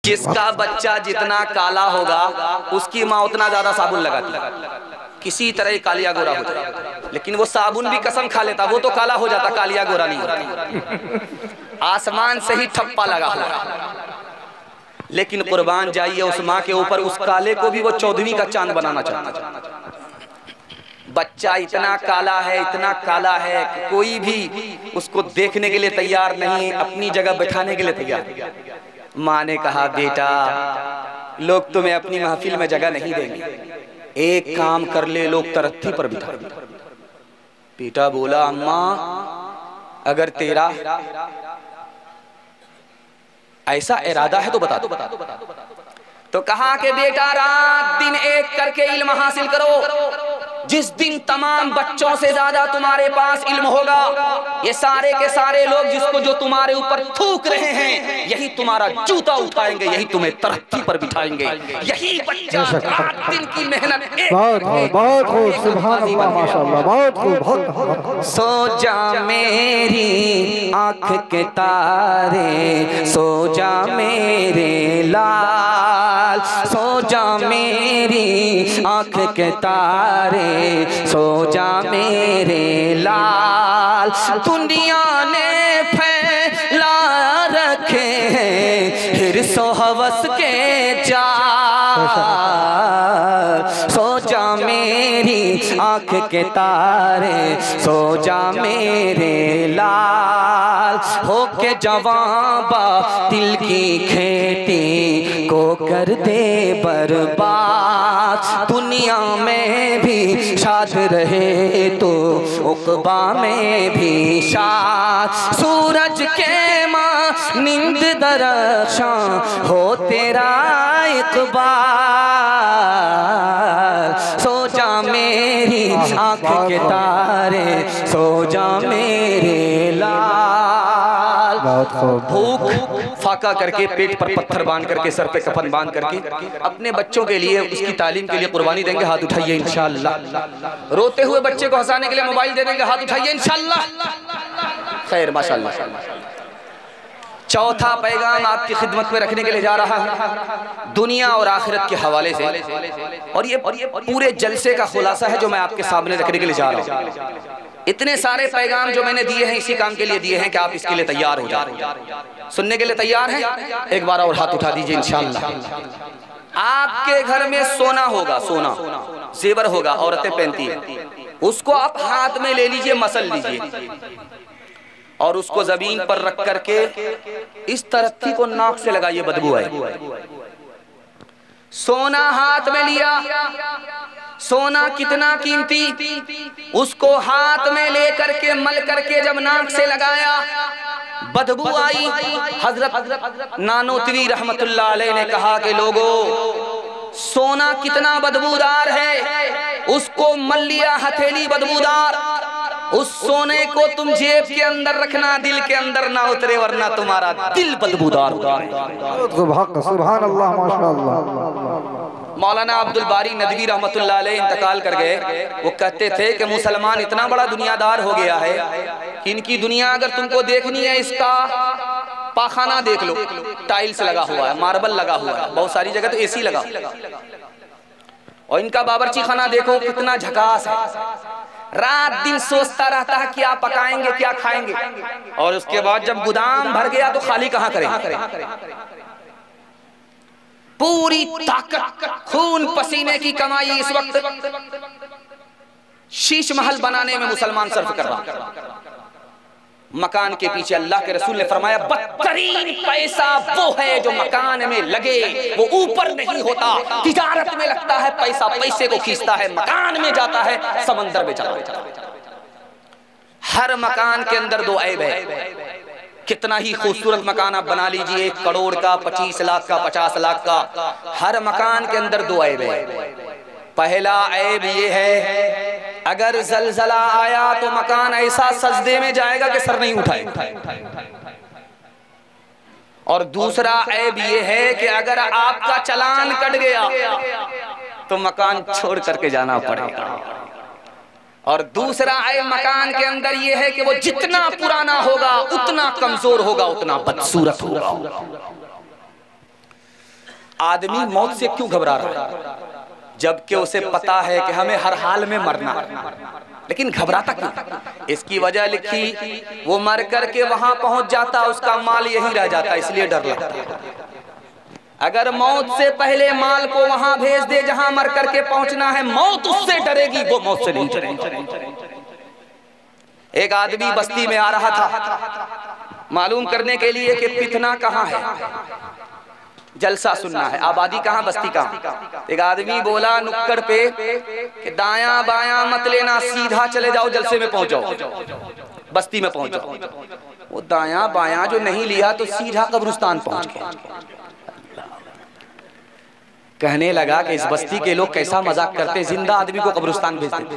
जिसका बच्चा जितना काला होगा उसकी माँ उतना ज्यादा साबुन लगाती है, किसी तरह कालिया गोरा हो जाए, लेकिन वो साबुन भी कसम खा लेता, वो तो काला हो जाता, कालिया गोरा नहीं होता। आसमान से ही ठप्पा लगा हुआ। लेकिन कुर्बान जाइए उस माँ के ऊपर, उस काले को भी वो 14वीं का चांद बनाना चाहता। बच्चा इतना काला है, इतना काला है कि कोई भी उसको देखने के लिए तैयार नहीं, अपनी जगह बैठाने के लिए तैयार। माँ ने कहा बेटा लोग तुम्हें अपनी महफिल में जगह नहीं देंगे, एक काम कर ले, लोग तरक्की पर बिठा। बेटा बोला अम्मा अगर तेरा ऐसा इरादा है तो बता दो। तो कहा कि बेटा रात दिन एक करके इल्म हासिल करो, जिस दिन तमाम बच्चों से ज्यादा तुम्हारे पास इल्म होगा, ये सारे के सारे लोग जिसको जो तुम्हारे ऊपर थूक रहे हैं यही तुम्हारा जूता उठाएंगे, यही तुम्हें तरक्की पर बिठाएंगे। यही बच्चा रात दिन की मेहनत। बहुत खूब, सुभान अल्लाह, माशाअल्लाह, बहुत खूब। सो जा मेरी आँख के तारे, सो जा मेरे लाल, सो जा मेरी आँख के तारे, सो जा मेरे लाल। दुनिया ने फैला रखे हैं हिर्सो हवस के जाल, सो जा मेरी आँख के तारे, सो जा मेरे लाल। होके जवाबा दिल की खेती को कर दे बर्बाद, दुनिया में भी शाद रहे तो उक़बा में भी शाद। सूरज के माँ नींद दरख्शां हो तेरा इक़बाल, सो जा मेरी आँख के तारे, सो जा मेरे लाल। भूख फाका करके, पेट पर पत्थर बांध करके, सर पे कफन बांध करके अपने बच्चों के लिए, उसकी तालीम के लिए कुर्बानी देंगे, हाथ उठाइए इंशाअल्लाह। रोते हुए बच्चे को हंसाने के लिए मोबाइल दे देंगे, हाथ उठाइए इंशाअल्लाह। खैर माशाअल्लाह। चौथा पैगाम आपकी खिदमत में रखने के लिए जा रहा है दुनिया और आखिरत के हवाले से, और ये पूरे जलसे का खुलासा है जो मैं आपके सामने रखने के लिए जा रहा हूँ। इतने सारे पैगाम जो मैंने दिए हैं इसी काम के लिए दिए हैं कि आप इसके लिए तैयार हो जाए। सुनने के लिए तैयार हैं? एक बार और हाथ उठा दीजिए इंशाअल्लाह। आपके घर में सोना होगा, सोना जेवर होगा, औरतें पहनती हैं, उसको आप हाथ में ले लीजिए, मसल लीजिए और उसको जमीन पर रख करके इस तरक्की को नाक से लगाइए, बदबू आए। सोना हाथ में लिया, सोना कितना कीमती, उसको हाथ में लेकर के मल करके जब नाक से लगाया बदबू आई। हजरत नानोतवी रहमतुल्लाह अलैह ने कहा कि लोगों सोना कितना बदबूदार है, उसको मल लिया हथेली बदबूदार, उस सोने को तुम जेब के अंदर रखना, दिल के अंदर ना उतरे वरना तुम्हारा दिल बदबूदार होगा। सुभान अल्लाह, माशाअल्लाह। मौलाना अब्दुल बारी नदवी रहमतुल्लाह अलैह इंतकाल कर गए। वो कहते थे कि मुसलमान इतना बड़ा दुनियादार हो गया है कि इनकी दुनिया अगर तुमको देखनी है, इसका पाखाना देख लो, टाइल्स लगा हुआ है, मार्बल लगा हुआ है, बहुत सारी जगह तो एसी लगा, और इनका बावर्ची खाना देखो कितना झकास है। रात दिन सोचता रहता है क्या पकाएंगे, क्या खाएंगे, और उसके बाद जब गोदाम भर गया तो खाली कहाँ करें। पूरी ताकत, खून पसीने की कमाई इस वक्त शीश महल बनाने में मुसलमान सर्फ कर रहा। मकान के पीछे अल्लाह के रसूल ने फरमाया बदतरीन पैसा वो है जो मकान में लगे, वो ऊपर नहीं होता। तिजारत में लगता है पैसा, पैसे को खींचता है, मकान में जाता है, समंदर में जाता है। हर मकान के अंदर दो ऐब है। कितना ही खूबसूरत मकान आप बना लीजिए, 1 करोड़ का, 25 लाख का, 50 लाख का, हर मकान के अंदर दो ऐब है। पहला ऐब ये है अगर जलजला आया तो मकान ऐसा सजदे में जाएगा कि सर नहीं उठाए, और दूसरा ऐब ये है कि अगर आपका चालान कट गया तो मकान छोड़ करके जाना पड़ेगा। और दूसरा ऐब मकान के अंदर ये है कि वो जितना पुराना होगा उतना कमजोर होगा, उतना बदसूरत होगा। आदमी मौत से क्यों घबरा रहा है, जबकि उसे पता है कि हमें हर हाल में मरना, लेकिन घबराता क्यों? इसकी वजह लिखी, वो मर करके वहां पहुंच जाता, उसका माल यही रह जाता, इसलिए डर लगता। अगर मौत से पहले माल को वहां भेज दे जहां मर करके पहुंचना है, मौत उससे डरेगी, वो मौत से नहीं डरेगी। एक आदमी बस्ती में आ रहा था मालूम करने के लिए कि फितना कहाँ है, जलसा सुनना है, आबादी कहाँ, बस्ती कहाँ। एक आदमी बोला नुक्कड़ पे कि दायां बायां मत लेना, सीधा चले जाओ, जलसे में पहुंच जाओ, बस्ती में पहुंच जाओ। वो दायां बायां जो नहीं लिया तो सीधा कब्रिस्तान पहुंच गया। कहने लगा कि इस बस्ती के लोग कैसा मजाक करते, जिंदा आदमी को कब्रिस्तान भेज देते।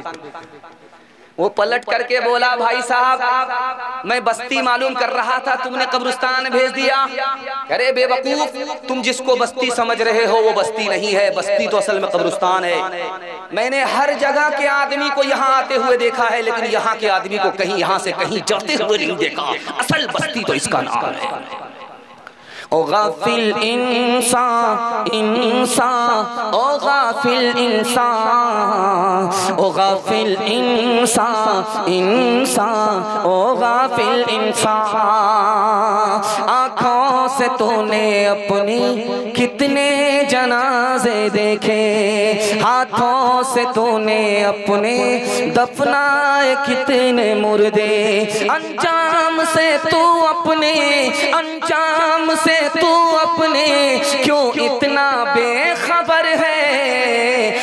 वो पलट करके बोला, भाई साहब मैं बस्ती मालूम कर रहा था, तुमने कब्रिस्तान भेज दिया। अरे बेवकूफ, तुम जिसको बस्ती समझ रहे हो वो बस्ती नहीं है, बस्ती तो असल में कब्रिस्तान है। मैंने हर जगह के आदमी को यहाँ आते हुए देखा है, लेकिन यहाँ के आदमी को कहीं यहाँ से कहीं जाते हुए नहीं देखा। असल बस्ती तो इसका नाम है। ओ गाफिल इंसान इंसान, ओ गाफिल इंसान, ओ गाफिल इंसान इंसान, ओ गाफिल इंसान। आँखों से तूने अपनी कितने जनाजे देखे, हाथों से तूने अपने दफनाए कितने मुर्दे। अंजाम से तू अपने, अंजाम से तू अपने क्यों इतना बेखबर है।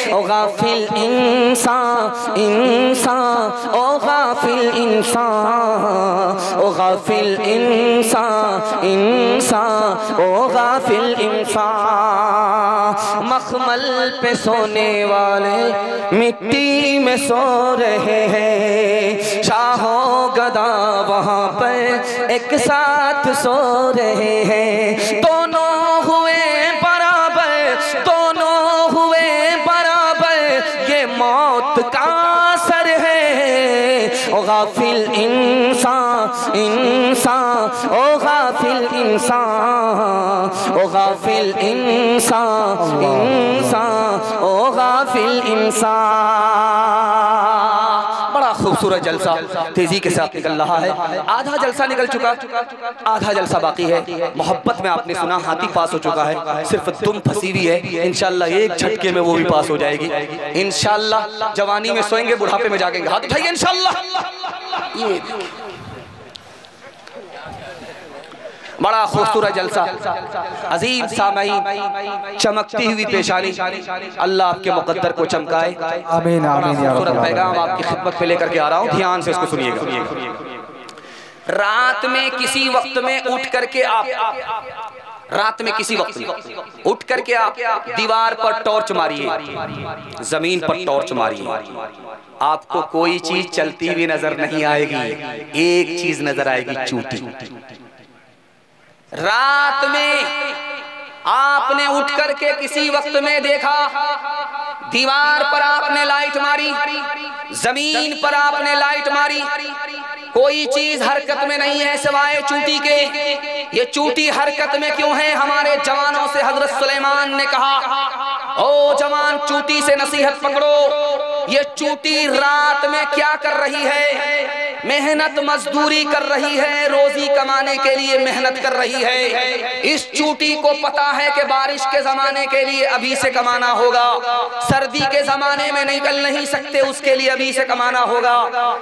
ओ गाफिल इंसान इंसान, ओ गाफिल इंसान, ओ गाफिल इंसान इंसान, ओ गाफिल इंसान। मखमल पे सोने वाले मिट्टी में सो रहे हैं, शाहों गदा वहाँ पर एक साथ सो रहे हैं। दोनों हुए बराबर, दोनों हुए बराबर, ये मौत का असर है। ओ गाफिल इंसान इंसान, ओ गाफिल इंसान, ओ गाफिल इंसान इंसान, ओ गाफिल इंसान। बड़ा खूबसूरत जलसा तेजी के साथ निकल रहा है। आधा जलसा निकल चुका, आधा जलसा बाकी है। मोहब्बत में आपने सुना हाथी पास हो चुका है, सिर्फ तुम फंसी हुई है। इंशाल्लाह एक झटके में वो भी पास हो जाएगी। इंशाल्लाह जवानी में सोएंगे, बुढ़ापे में जागेंगे। हाथ उठाइए इंशाल्लाह। ये बड़ा खूबसूरत जलसा, अजीम सामईन, चमकती हुई पेशानी, अल्लाह आपके मुकद्दर को चमकाए। आमीन आमीन। खूबसूरत पैगाम आपकी खिदमत पे लेकर के आ रहा हूँ, ध्यान से इसको सुनिएगा। रात में किसी वक्त में उठ करके आप, रात में किसी वक्त में उठ करके आप दीवार पर टॉर्च मारिए, जमीन पर टॉर्च मारिए, आपको कोई चीज चलती हुई नजर नहीं आएगी, एक चीज नजर आएगी, चूटी। रात में आपने उठ करके किसी वक्त में देखा, दीवार पर आपने लाइट मारी, जमीन पर आपने लाइट मारी, कोई चीज हरकत में नहीं है सिवाय चूटी के। ये चूटी हरकत में क्यों है? हमारे जवानों से हजरत सुलेमान ने कहा, ओ जवान चूटी से नसीहत पकड़ो। ये चूटी रात में क्या कर रही है? मेहनत मजदूरी कर रही है, रोजी कमाने के लिए मेहनत कर रही है। इस चूटी को पता है कि बारिश के जमाने के लिए अभी से कमाना होगा, सर्दी के जमाने में निकल नहीं सकते, उसके लिए अभी से कमाना होगा।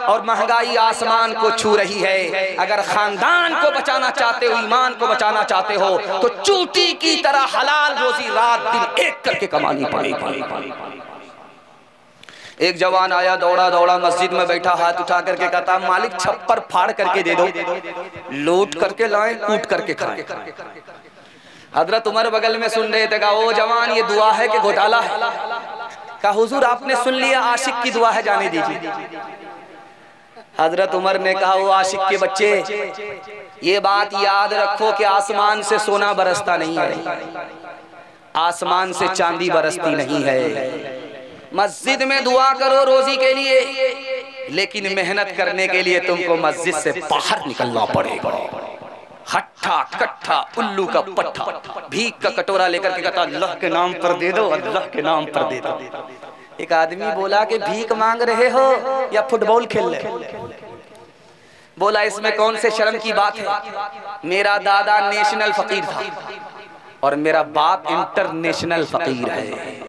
और महंगाई आसमान को छू रही है। अगर खानदान को बचाना चाहते हो, ईमान को बचाना चाहते हो, तो चूटी की तरह हलाल रोजी रात दिन एक करके कमानी पड़ेगी। एक जवान आया, दौड़ा दौड़ा मस्जिद में बैठा, हाथ उठा करके कहता, मालिक छप्पर फाड़ करके दे दो, लूट करके लाए, कूट करके खाएं। हजरत उमर बगल में सुन रहे थे, कहा ओ जवान ये दुआ है कि घोटाला है? कहा हुजूर आपने सुन लिया, आशिक की दुआ है, जाने दीजिए। हजरत उमर ने कहा, वो आशिक के बच्चे, ये बात याद रखो कि आसमान से सोना बरसता नहीं है, आसमान से चांदी बरसती नहीं है। मस्जिद में दुआ करो रोजी के लिए, लेकिन मेहनत करने के लिए तुमको मस्जिद से बाहर निकलना पड़ेगा। हट्ठा कट्ठा उल्लू का पट्ठा, भीख का कटोरा लेकर के कहता अल्लाह के नाम पर दे दो, अल्लाह के नाम पर दे दो। एक आदमी बोला कि भीख मांग रहे हो या फुटबॉल खेल रहे? बोला इसमें कौन से शर्म की बात है, मेरा दादा नेशनल फकीर था और मेरा बाप इंटरनेशनल फकीर है।